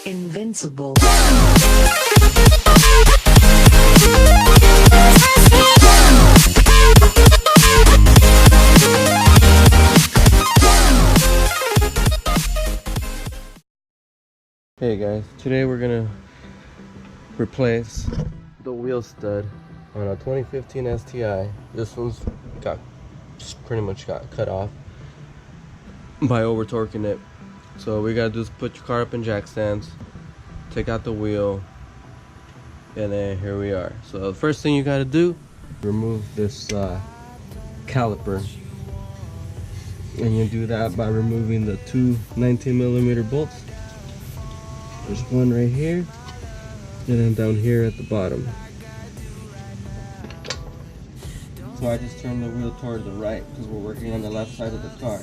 Invincible. Hey guys, today we're gonna replace the wheel stud on a 2015 STI. This one's pretty much got cut off by over torquing it. So we gotta do is put your car up in jack stands, take out the wheel, and then here we are. So the first thing you gotta do, remove this caliper, and you do that by removing the two 19mm bolts. There's one right here, and then down here at the bottom. So I just turned the wheel toward the right because we're working on the left side of the car.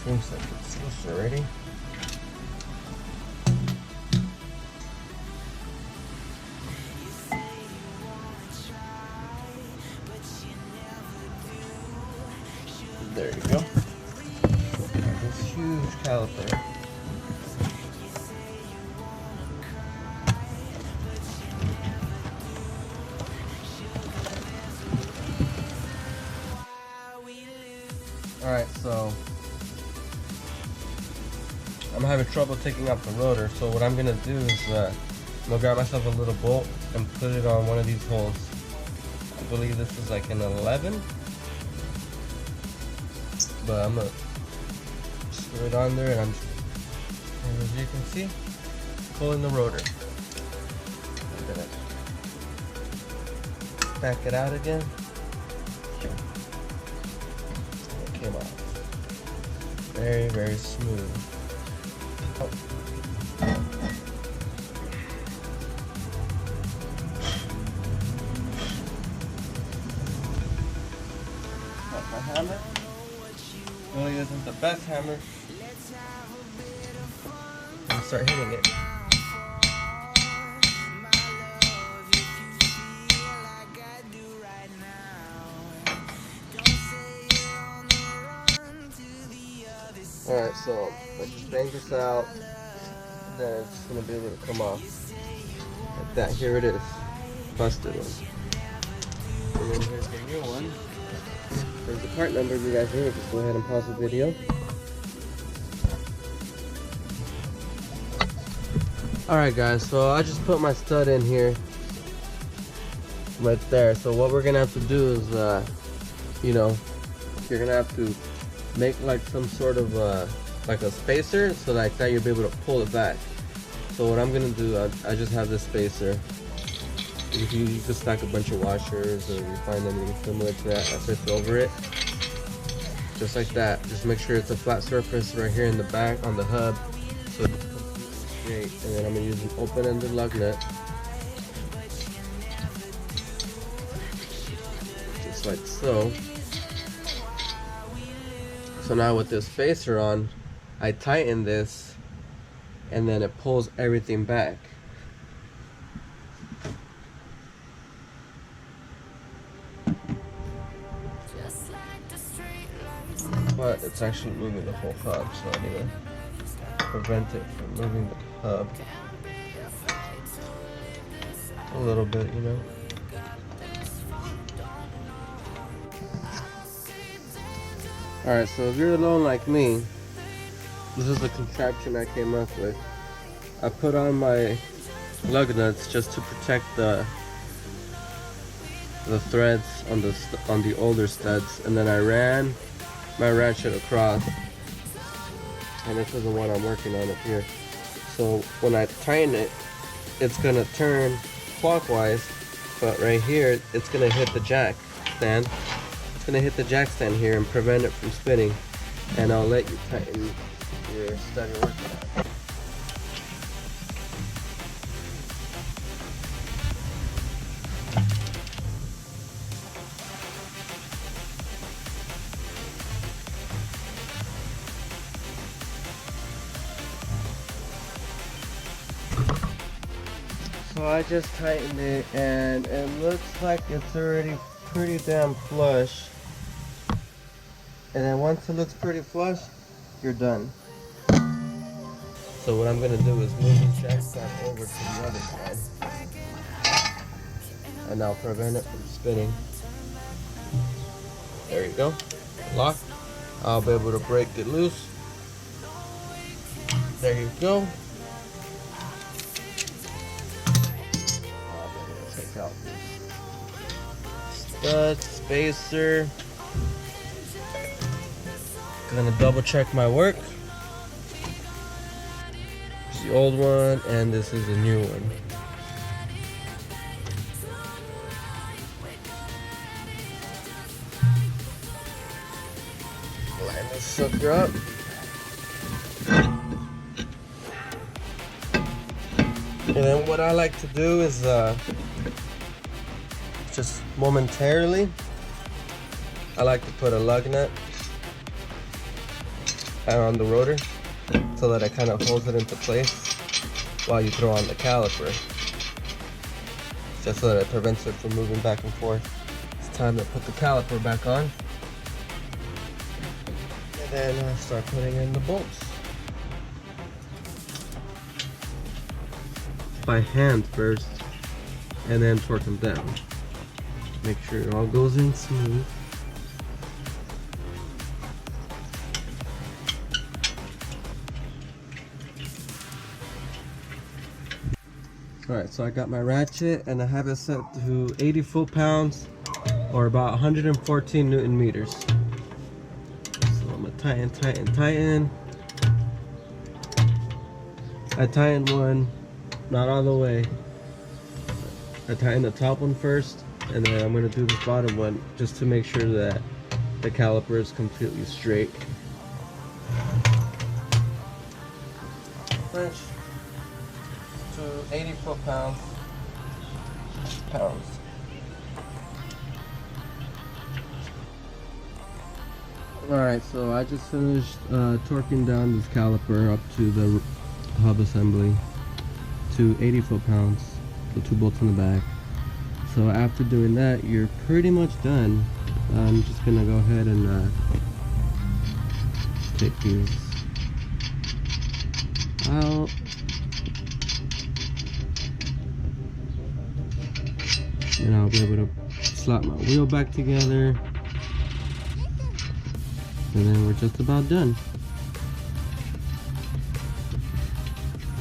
Seems like it's loose already. There you go. This huge caliper. Alright, so I'm having trouble taking out the rotor, so what I'm gonna do is I'm gonna grab myself a little bolt and put it on one of these holes. I believe this is like an 11, but I'm gonna screw it on there, and as you can see, pulling the rotor. I'm gonna back it out again. It came out very, very smooth. Got my hammer. Really isn't the best hammer. And start hitting it. Alright, so I just bang this out, then it's going to be able to come off like that. Here it is, busted one. And then here's the new one. There's the part number you guys need. Just go ahead and pause the video. Alright guys, so I just put my stud in here, right there. So what we're going to have to do is, you know, you're going to have to make like some sort of like a spacer, so like that you'll be able to pull it back. So what I'm gonna do, I just have this spacer. You can stack a bunch of washers, or you find anything similar to that, that fits over it, just like that. Just make sure it's a flat surface right here in the back on the hub, so it's straight. And then I'm gonna use an open-ended lug nut, just like so. So now with this spacer on, I tighten this, and then it pulls everything back. But it's actually moving the whole hub, so I need to prevent it from moving the hub a little bit, you know. Alright, so if you're alone like me, this is the contraption I came up with. I put on my lug nuts just to protect the threads on the older studs, and then I ran my ratchet across, and this is the one I'm working on up here. So when I tighten it, it's gonna turn clockwise, but right here it's gonna hit the jack stand. It's gonna hit the jack stand here and prevent it from spinning, and I'll let you tighten your stud you're working on. So I just tightened it and it looks like it's already pretty damn flush. And then once it looks pretty flush, you're done. So what I'm gonna do is move the jack stand over to the other side. And I'll prevent it from spinning. There you go. Locked. I'll be able to break it loose. There you go. I'll be able to take out this stud, spacer. Gonna double check my work. This is the old one and this is the new one. Line this sucker up. And then what I like to do is just momentarily, I like to put a lug nut on the rotor so that it kind of holds it into place while you throw on the caliper, just so that it prevents it from moving back and forth. It's time to put the caliper back on, and then start putting in the bolts by hand first, and then torque them down. Make sure it all goes in smooth. Alright, so I got my ratchet and I have it set to 80 foot-pounds or about 114 Newton meters. So I'm gonna tighten. I tightened one, not all the way. I tightened the top one first, and then I'm gonna do the bottom one just to make sure that the caliper is completely straight. Wrench to 80 foot-pounds. Alright, so I just finished torquing down this caliper up to the hub assembly to 80 foot-pounds, the 2 bolts in the back. So after doing that, you're pretty much done. I'm just gonna go ahead and take these out. And I'll be able to slap my wheel back together. And then we're just about done.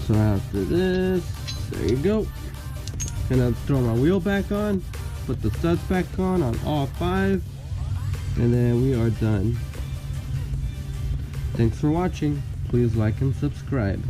So after this, there you go. Gonna throw my wheel back on, put the studs back on all 5, and then we are done. Thanks for watching. Please like and subscribe.